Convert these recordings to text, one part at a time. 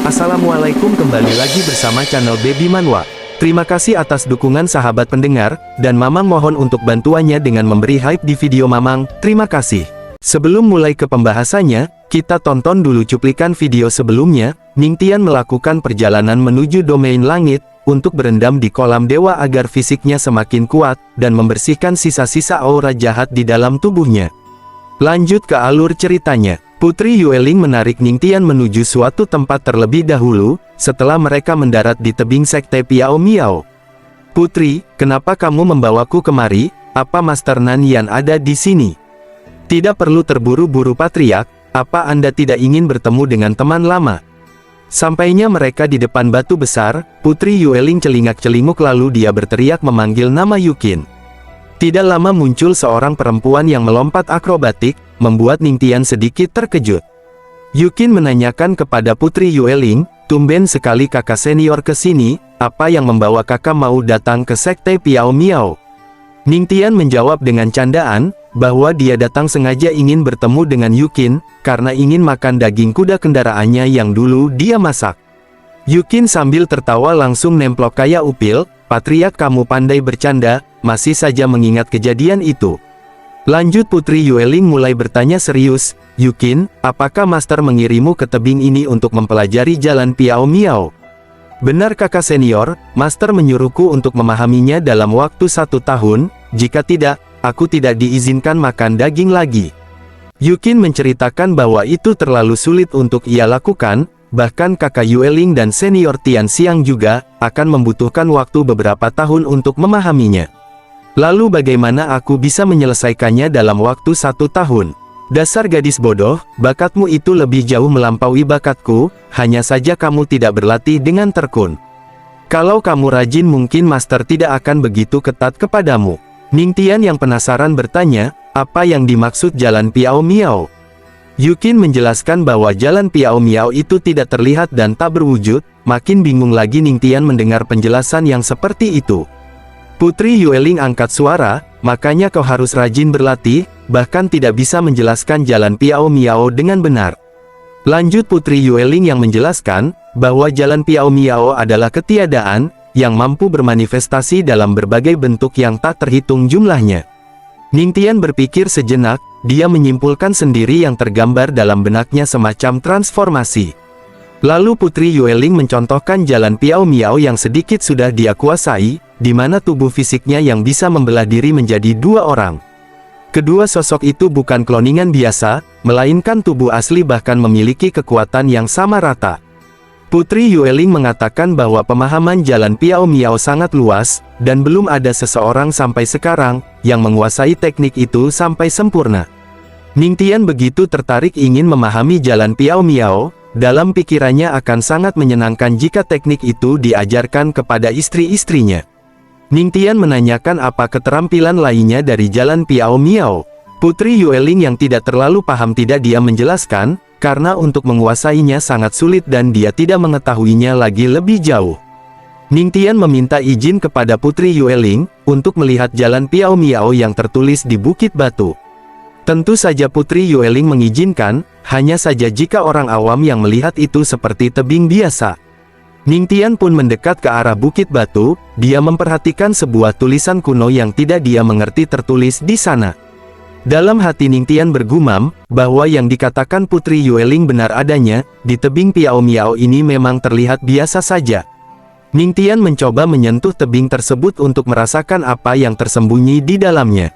Assalamualaikum, kembali lagi bersama channel Baby Manhwa. Terima kasih atas dukungan sahabat pendengar, dan Mamang mohon untuk bantuannya dengan memberi hype di video Mamang, terima kasih. Sebelum mulai ke pembahasannya, kita tonton dulu cuplikan video sebelumnya. Ningtian melakukan perjalanan menuju domain langit, untuk berendam di kolam dewa agar fisiknya semakin kuat, dan membersihkan sisa-sisa aura jahat di dalam tubuhnya. Lanjut ke alur ceritanya. Putri Yueling menarik Ningtian menuju suatu tempat terlebih dahulu, setelah mereka mendarat di tebing sekte Piao Miao. "Putri, kenapa kamu membawaku kemari? Apa Master Nanyan ada di sini?" "Tidak perlu terburu-buru Patriark, apa Anda tidak ingin bertemu dengan teman lama?" Sampainya mereka di depan batu besar, Putri Yueling celingak-celinguk lalu dia berteriak memanggil nama Yukin. Tidak lama muncul seorang perempuan yang melompat akrobatik, membuat Ningtian sedikit terkejut. Yukin menanyakan kepada Putri Yueling, "Tumben sekali kakak senior ke sini, apa yang membawa kakak mau datang ke sekte Piao Miao?" Ningtian menjawab dengan candaan, bahwa dia datang sengaja ingin bertemu dengan Yukin, karena ingin makan daging kuda kendaraannya yang dulu dia masak. Yukin sambil tertawa langsung nemplok kayak upil, "Patriark, kamu pandai bercanda, masih saja mengingat kejadian itu." Lanjut Putri Yueling mulai bertanya serius, "Yukin, apakah Master mengirimu ke tebing ini untuk mempelajari jalan Piao Miao?" "Benar kakak senior, Master menyuruhku untuk memahaminya dalam waktu 1 tahun, jika tidak, aku tidak diizinkan makan daging lagi." Yukin menceritakan bahwa itu terlalu sulit untuk ia lakukan, bahkan kakak Yueling dan senior Tian Xiang juga, akan membutuhkan waktu beberapa tahun untuk memahaminya. "Lalu bagaimana aku bisa menyelesaikannya dalam waktu 1 tahun? Dasar gadis bodoh, bakatmu itu lebih jauh melampaui bakatku, hanya saja kamu tidak berlatih dengan tekun. Kalau kamu rajin mungkin Master tidak akan begitu ketat kepadamu." Ningtian yang penasaran bertanya, "Apa yang dimaksud jalan Piao Miao?" Yukin menjelaskan bahwa jalan Piao Miao itu tidak terlihat dan tak berwujud. Makin bingung lagi Ningtian mendengar penjelasan yang seperti itu. Putri Yueling angkat suara, "Makanya kau harus rajin berlatih, bahkan tidak bisa menjelaskan jalan Piao Miao dengan benar." Lanjut Putri Yueling yang menjelaskan, bahwa jalan Piao Miao adalah ketiadaan, yang mampu bermanifestasi dalam berbagai bentuk yang tak terhitung jumlahnya. Ningtian berpikir sejenak, dia menyimpulkan sendiri yang tergambar dalam benaknya semacam transformasi. Lalu Putri Yueling mencontohkan jalan Piao Miao yang sedikit sudah dia kuasai, di mana tubuh fisiknya yang bisa membelah diri menjadi 2 orang. Kedua sosok itu bukan kloningan biasa, melainkan tubuh asli bahkan memiliki kekuatan yang sama rata. Putri Yueling mengatakan bahwa pemahaman jalan Piao Miao sangat luas, dan belum ada seseorang sampai sekarang, yang menguasai teknik itu sampai sempurna. Ningtian begitu tertarik ingin memahami jalan Piao Miao, dalam pikirannya akan sangat menyenangkan jika teknik itu diajarkan kepada istri-istrinya. Ningtian menanyakan apa keterampilan lainnya dari jalan Piao Miao. Putri Yueling yang tidak terlalu paham tidak diam menjelaskan, karena untuk menguasainya sangat sulit dan dia tidak mengetahuinya lagi lebih jauh. Ningtian meminta izin kepada Putri Yueling, untuk melihat jalan Piao Miao yang tertulis di Bukit Batu. Tentu saja Putri Yueling mengizinkan, hanya saja jika orang awam yang melihat itu seperti tebing biasa. Ningtian pun mendekat ke arah Bukit Batu, dia memperhatikan sebuah tulisan kuno yang tidak dia mengerti tertulis di sana. Dalam hati Ningtian bergumam, bahwa yang dikatakan Putri Yueling benar adanya, di tebing Piao Miao ini memang terlihat biasa saja. Ningtian mencoba menyentuh tebing tersebut untuk merasakan apa yang tersembunyi di dalamnya.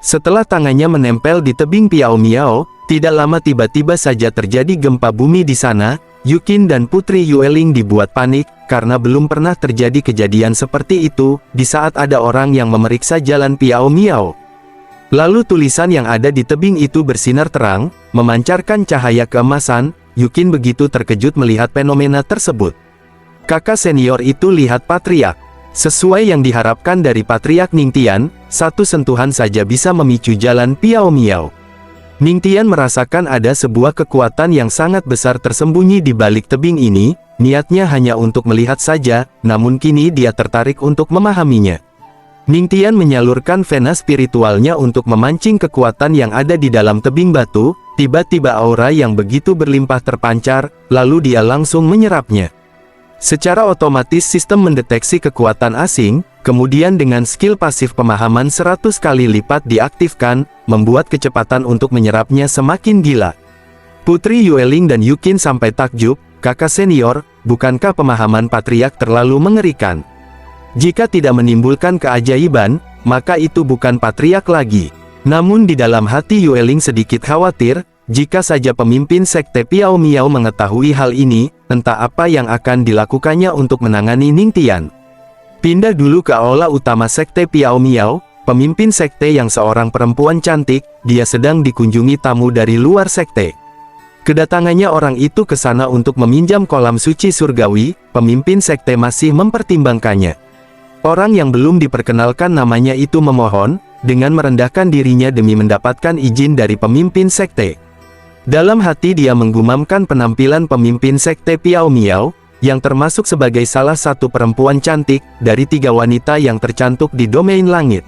Setelah tangannya menempel di tebing Piao Miao, tidak lama tiba-tiba saja terjadi gempa bumi di sana. Yukin dan Putri Yueling dibuat panik, karena belum pernah terjadi kejadian seperti itu, di saat ada orang yang memeriksa jalan Piao Miao. Lalu tulisan yang ada di tebing itu bersinar terang, memancarkan cahaya keemasan. Yukin begitu terkejut melihat fenomena tersebut. "Kakak senior itu lihat Patriark." Sesuai yang diharapkan dari Patriark Ningtian, satu sentuhan saja bisa memicu jalan Piao Miao. Ningtian merasakan ada sebuah kekuatan yang sangat besar tersembunyi di balik tebing ini. Niatnya hanya untuk melihat saja, namun kini dia tertarik untuk memahaminya. Ningtian menyalurkan vena spiritualnya untuk memancing kekuatan yang ada di dalam tebing batu. Tiba-tiba aura yang begitu berlimpah terpancar, lalu dia langsung menyerapnya. Secara otomatis sistem mendeteksi kekuatan asing, kemudian dengan skill pasif pemahaman 100 kali lipat diaktifkan, membuat kecepatan untuk menyerapnya semakin gila. Putri Yueling dan Yukin sampai takjub, kakak senior, bukankah pemahaman patriark terlalu mengerikan? Jika tidak menimbulkan keajaiban, maka itu bukan patriark lagi. Namun di dalam hati Yueling sedikit khawatir, jika saja pemimpin sekte Piao Miao mengetahui hal ini, entah apa yang akan dilakukannya untuk menangani Ningtian. Pindah dulu ke aula utama sekte Piao Miao, pemimpin sekte yang seorang perempuan cantik, dia sedang dikunjungi tamu dari luar sekte. Kedatangannya orang itu ke sana untuk meminjam kolam suci surgawi, pemimpin sekte masih mempertimbangkannya. Orang yang belum diperkenalkan namanya itu memohon, dengan merendahkan dirinya demi mendapatkan izin dari pemimpin sekte. Dalam hati dia menggumamkan penampilan pemimpin sekte Piao Miao, yang termasuk sebagai salah satu perempuan cantik, dari 3 wanita yang tercantuk di domain langit.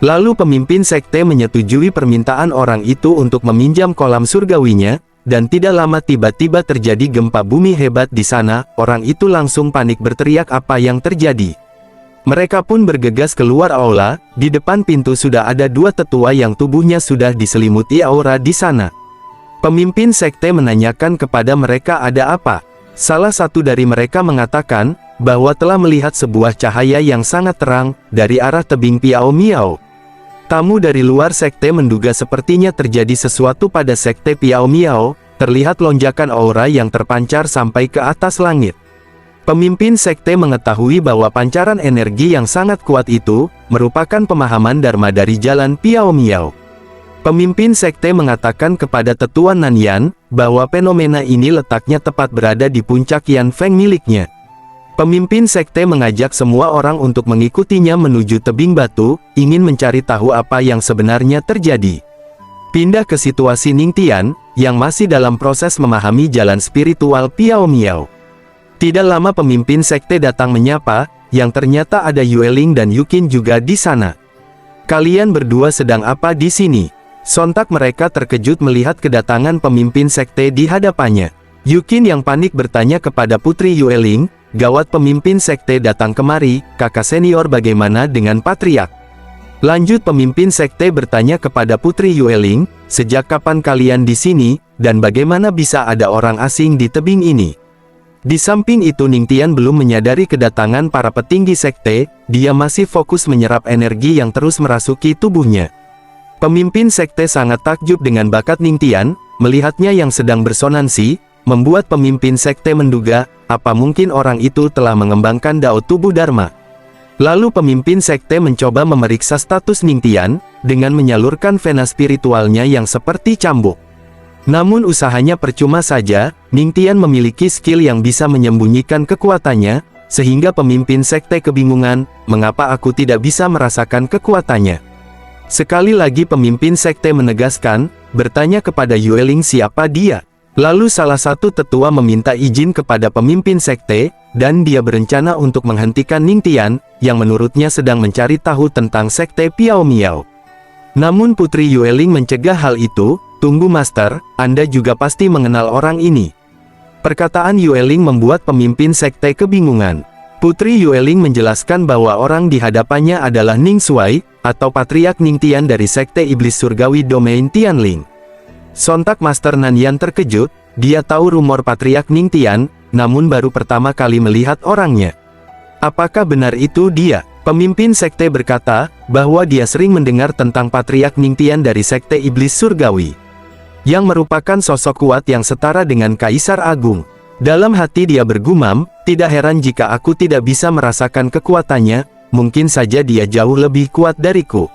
Lalu pemimpin sekte menyetujui permintaan orang itu untuk meminjam kolam surgawinya, dan tidak lama tiba-tiba terjadi gempa bumi hebat di sana. Orang itu langsung panik berteriak apa yang terjadi. Mereka pun bergegas keluar aula. Di depan pintu sudah ada 2 tetua yang tubuhnya sudah diselimuti aura di sana. Pemimpin sekte menanyakan kepada mereka ada apa. Salah satu dari mereka mengatakan, bahwa telah melihat sebuah cahaya yang sangat terang, dari arah tebing Piao Miao. Tamu dari luar sekte menduga sepertinya terjadi sesuatu pada sekte Piao Miao, terlihat lonjakan aura yang terpancar sampai ke atas langit. Pemimpin sekte mengetahui bahwa pancaran energi yang sangat kuat itu, merupakan pemahaman Dharma dari jalan Piao Miao. Pemimpin sekte mengatakan kepada tetua Nanyan, bahwa fenomena ini letaknya tepat berada di puncak Yan Feng miliknya. Pemimpin sekte mengajak semua orang untuk mengikutinya menuju tebing batu, ingin mencari tahu apa yang sebenarnya terjadi. Pindah ke situasi Ningtian, yang masih dalam proses memahami jalan spiritual Piao Miao. Tidak lama pemimpin sekte datang menyapa, yang ternyata ada Yueling dan Yukin juga di sana. Kalian berdua sedang apa di sini? Sontak mereka terkejut melihat kedatangan pemimpin sekte di hadapannya. Yukin yang panik bertanya kepada Putri Yueling, gawat pemimpin sekte datang kemari, kakak senior bagaimana dengan patriark? Lanjut pemimpin sekte bertanya kepada Putri Yueling, sejak kapan kalian di sini, dan bagaimana bisa ada orang asing di tebing ini? Di samping itu Ningtian belum menyadari kedatangan para petinggi sekte, dia masih fokus menyerap energi yang terus merasuki tubuhnya. Pemimpin sekte sangat takjub dengan bakat Ningtian, melihatnya yang sedang bersonansi, membuat pemimpin sekte menduga, apa mungkin orang itu telah mengembangkan dao tubuh Dharma. Lalu pemimpin sekte mencoba memeriksa status Ningtian, dengan menyalurkan vena spiritualnya yang seperti cambuk. Namun usahanya percuma saja, Ningtian memiliki skill yang bisa menyembunyikan kekuatannya, sehingga pemimpin sekte kebingungan, mengapa aku tidak bisa merasakan kekuatannya. Sekali lagi pemimpin sekte menegaskan, bertanya kepada Yueling siapa dia. Lalu salah satu tetua meminta izin kepada pemimpin sekte, dan dia berencana untuk menghentikan Ningtian, yang menurutnya sedang mencari tahu tentang sekte Piao Miao. Namun Putri Yueling mencegah hal itu. Tunggu Master, Anda juga pasti mengenal orang ini. Perkataan Yueling membuat pemimpin sekte kebingungan. Putri Yueling menjelaskan bahwa orang di hadapannya adalah Ning Shuai, atau patriark Ningtian dari sekte iblis surgawi domain Tianling. Sontak Master Nanyan terkejut, dia tahu rumor patriark Ningtian, namun baru pertama kali melihat orangnya. Apakah benar itu dia? Pemimpin sekte berkata, bahwa dia sering mendengar tentang patriark Ningtian dari sekte iblis surgawi, yang merupakan sosok kuat yang setara dengan Kaisar Agung. Dalam hati dia bergumam, tidak heran jika aku tidak bisa merasakan kekuatannya, mungkin saja dia jauh lebih kuat dariku.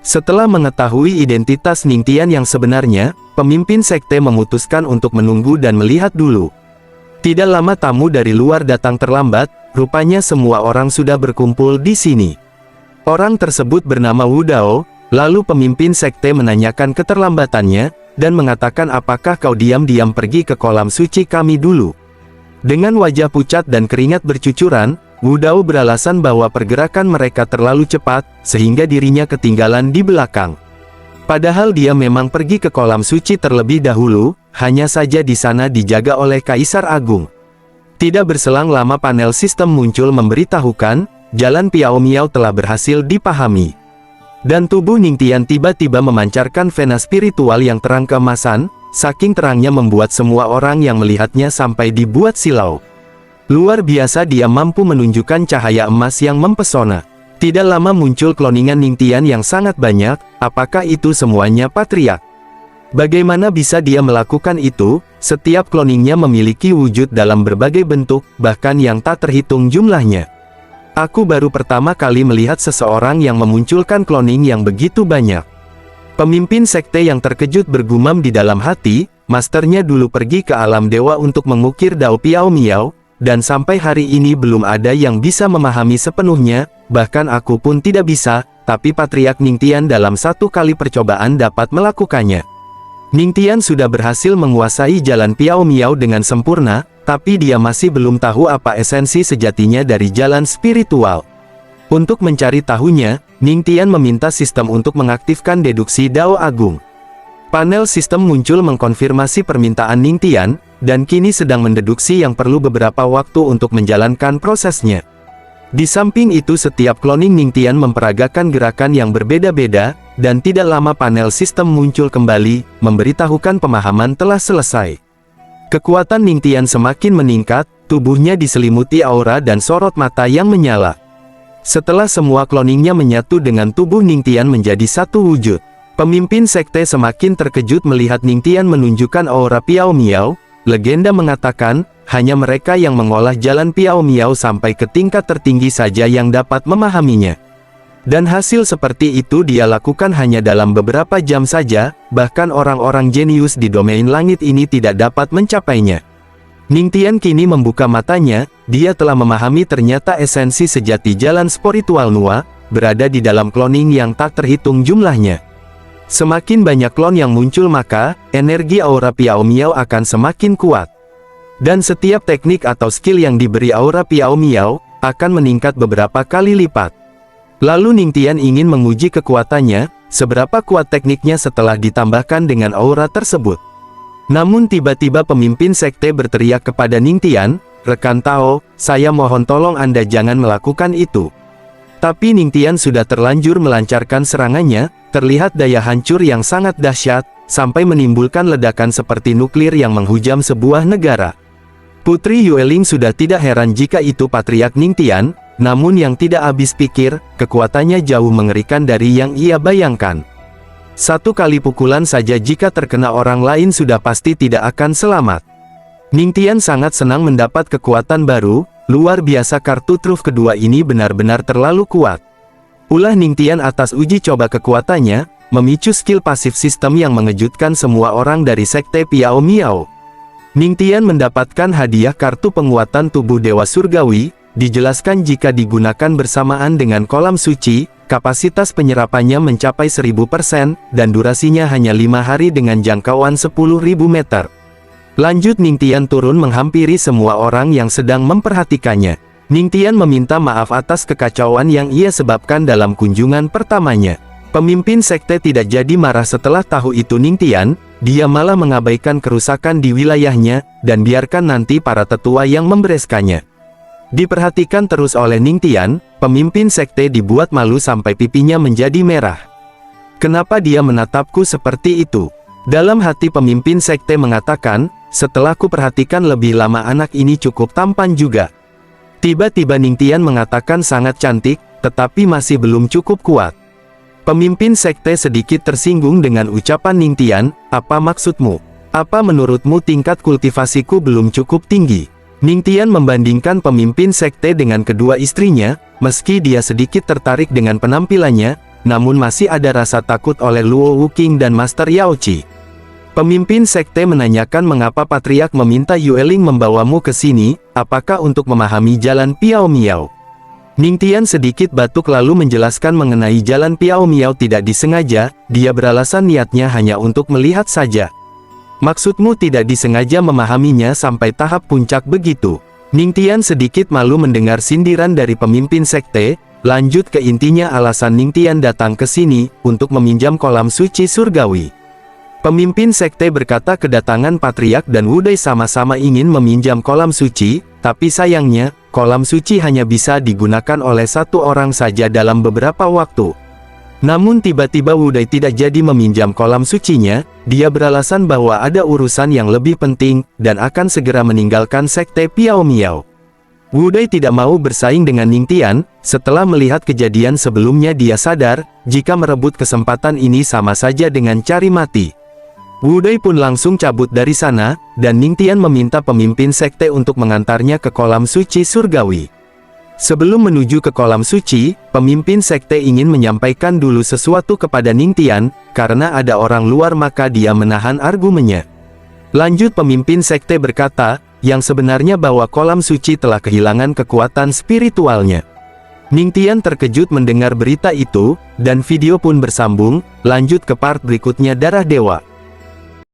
Setelah mengetahui identitas Ningtian yang sebenarnya, pemimpin sekte memutuskan untuk menunggu dan melihat dulu. Tidak lama tamu dari luar datang terlambat, rupanya semua orang sudah berkumpul di sini. Orang tersebut bernama Wu Dao, lalu pemimpin sekte menanyakan keterlambatannya, dan mengatakan apakah kau diam-diam pergi ke kolam suci kami dulu. Dengan wajah pucat dan keringat bercucuran, Wu Dao beralasan bahwa pergerakan mereka terlalu cepat, sehingga dirinya ketinggalan di belakang. Padahal dia memang pergi ke kolam suci terlebih dahulu, hanya saja di sana dijaga oleh Kaisar Agung. Tidak berselang lama panel sistem muncul memberitahukan, jalan Piao Miao telah berhasil dipahami. Dan tubuh Ningtian tiba-tiba memancarkan vena spiritual yang terang keemasan, saking terangnya membuat semua orang yang melihatnya sampai dibuat silau. Luar biasa, dia mampu menunjukkan cahaya emas yang mempesona. Tidak lama muncul kloningan Ningtian yang sangat banyak. Apakah itu semuanya patriark? Bagaimana bisa dia melakukan itu? Setiap kloningnya memiliki wujud dalam berbagai bentuk, bahkan yang tak terhitung jumlahnya. Aku baru pertama kali melihat seseorang yang memunculkan kloning yang begitu banyak. Pemimpin sekte yang terkejut bergumam di dalam hati, masternya dulu pergi ke alam dewa untuk mengukir Dao Piao Miao, dan sampai hari ini belum ada yang bisa memahami sepenuhnya, bahkan aku pun tidak bisa, tapi Patriark Ningtian dalam satu kali percobaan dapat melakukannya. Ningtian sudah berhasil menguasai jalan Piao Miao dengan sempurna, tapi dia masih belum tahu apa esensi sejatinya dari jalan spiritual. Untuk mencari tahunya, Ningtian meminta sistem untuk mengaktifkan deduksi Dao Agung. Panel sistem muncul mengkonfirmasi permintaan Ningtian, dan kini sedang mendeduksi yang perlu beberapa waktu untuk menjalankan prosesnya. Di samping itu setiap kloning Ningtian memperagakan gerakan yang berbeda-beda, dan tidak lama panel sistem muncul kembali, memberitahukan pemahaman telah selesai. Kekuatan Ningtian semakin meningkat, tubuhnya diselimuti aura dan sorot mata yang menyala. Setelah semua kloningnya menyatu dengan tubuh Ningtian menjadi satu wujud, pemimpin sekte semakin terkejut melihat Ningtian menunjukkan aura Piao Miao. Legenda mengatakan, hanya mereka yang mengolah jalan Piao Miao sampai ke tingkat tertinggi saja yang dapat memahaminya. Dan hasil seperti itu dia lakukan hanya dalam beberapa jam saja, bahkan orang-orang jenius di domain langit ini tidak dapat mencapainya. Ningtian kini membuka matanya, dia telah memahami ternyata esensi sejati jalan spiritual Nuwa, berada di dalam kloning yang tak terhitung jumlahnya. Semakin banyak klon yang muncul maka, energi aura Piao Miao akan semakin kuat. Dan setiap teknik atau skill yang diberi aura Piao Miao, akan meningkat beberapa kali lipat. Lalu Ningtian ingin menguji kekuatannya, seberapa kuat tekniknya setelah ditambahkan dengan aura tersebut. Namun tiba-tiba pemimpin sekte berteriak kepada Ningtian, "Rekan Tao, saya mohon tolong Anda jangan melakukan itu." Tapi Ningtian sudah terlanjur melancarkan serangannya, terlihat daya hancur yang sangat dahsyat, sampai menimbulkan ledakan seperti nuklir yang menghujam sebuah negara. Putri Yueling sudah tidak heran jika itu Patriark Ningtian, namun yang tidak habis pikir, kekuatannya jauh mengerikan dari yang ia bayangkan. Satu kali pukulan saja jika terkena orang lain sudah pasti tidak akan selamat. Ningtian sangat senang mendapat kekuatan baru. Luar biasa, kartu truf kedua ini benar-benar terlalu kuat. Ulah Ningtian atas uji coba kekuatannya, memicu skill pasif sistem yang mengejutkan semua orang dari sekte Piao Miao. Ningtian mendapatkan hadiah kartu penguatan tubuh Dewa Surgawi, dijelaskan jika digunakan bersamaan dengan kolam suci, kapasitas penyerapannya mencapai 1000%, dan durasinya hanya 5 hari dengan jangkauan 10.000 meter. Lanjut Ningtian turun menghampiri semua orang yang sedang memperhatikannya. Ningtian meminta maaf atas kekacauan yang ia sebabkan dalam kunjungan pertamanya. Pemimpin sekte tidak jadi marah setelah tahu itu Ningtian, dia malah mengabaikan kerusakan di wilayahnya, dan biarkan nanti para tetua yang membereskannya. Diperhatikan terus oleh Ningtian, pemimpin sekte dibuat malu sampai pipinya menjadi merah. Kenapa dia menatapku seperti itu? Dalam hati pemimpin sekte mengatakan, setelah ku perhatikan lebih lama anak ini cukup tampan juga. Tiba-tiba Ningtian mengatakan sangat cantik, tetapi masih belum cukup kuat. Pemimpin sekte sedikit tersinggung dengan ucapan Ningtian, apa maksudmu? Apa menurutmu tingkat kultivasiku belum cukup tinggi? Ningtian membandingkan pemimpin sekte dengan kedua istrinya, meski dia sedikit tertarik dengan penampilannya, namun masih ada rasa takut oleh Luo Wuqing dan Master Yaoqi. Pemimpin sekte menanyakan mengapa Patriark meminta Yueling membawamu ke sini, apakah untuk memahami jalan Piao Miao? Ningtian sedikit batuk lalu menjelaskan mengenai jalan Piao Miao tidak disengaja, dia beralasan niatnya hanya untuk melihat saja. Maksudmu tidak disengaja memahaminya sampai tahap puncak begitu? Ningtian sedikit malu mendengar sindiran dari pemimpin sekte. Lanjut ke intinya, alasan Ningtian datang ke sini untuk meminjam kolam suci surgawi. Pemimpin sekte berkata kedatangan Patriark dan Wudai sama-sama ingin meminjam kolam suci, tapi sayangnya, kolam suci hanya bisa digunakan oleh satu orang saja dalam beberapa waktu. Namun tiba-tiba Wudai tidak jadi meminjam kolam sucinya. Dia beralasan bahwa ada urusan yang lebih penting, dan akan segera meninggalkan sekte Piao Miao. Wudai tidak mau bersaing dengan Ningtian. Setelah melihat kejadian sebelumnya, dia sadar, jika merebut kesempatan ini sama saja dengan cari mati. Wudai pun langsung cabut dari sana, dan Ningtian meminta pemimpin sekte untuk mengantarnya ke kolam suci surgawi. Sebelum menuju ke kolam suci, pemimpin sekte ingin menyampaikan dulu sesuatu kepada Ningtian, karena ada orang luar maka dia menahan argumennya. Lanjut pemimpin sekte berkata, yang sebenarnya bahwa kolam suci telah kehilangan kekuatan spiritualnya. Ningtian terkejut mendengar berita itu, dan video pun bersambung. Lanjut ke part berikutnya, Darah Dewa.